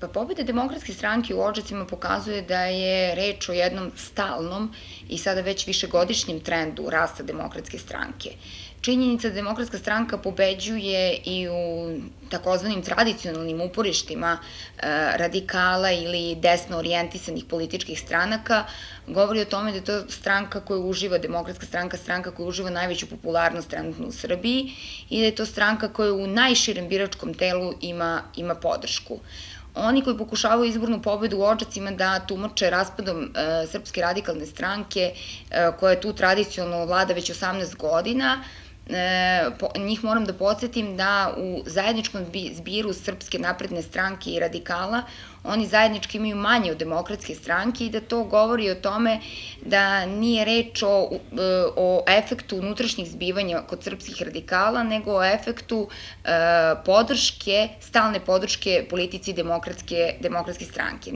Pa pobeda Demokratske stranke u Odžacima pokazuje da je reč o jednom stalnom i sada već višegodišnjem trendu rasta Demokratske stranke. Činjenica da Demokratska stranka pobeđuje i u takozvanim tradicionalnim uporištima radikala ili desno orijentisanih političkih stranaka govori o tome da je to stranka koja uživa, Demokratska stranka, stranka koja uživa najveću popularnost trenutno u Srbiji i da je to stranka koja u najširem biračkom telu ima podršku. Oni koji pokušavaju izbornu pobedu u Odžacima da tumače raspadom Srpske radikalne stranke, koja tu tradicionalno vlada već 18 godina, njih moram da podsjetim da u zajedničkom zbiru Srpske napredne stranke i radikala oni zajednički imaju manje od Demokratske stranke i da to govori o tome da nije reč o efektu unutrašnjih zbivanja kod srpskih radikala, nego o efektu podrške, stalne podrške politici Demokratske stranke.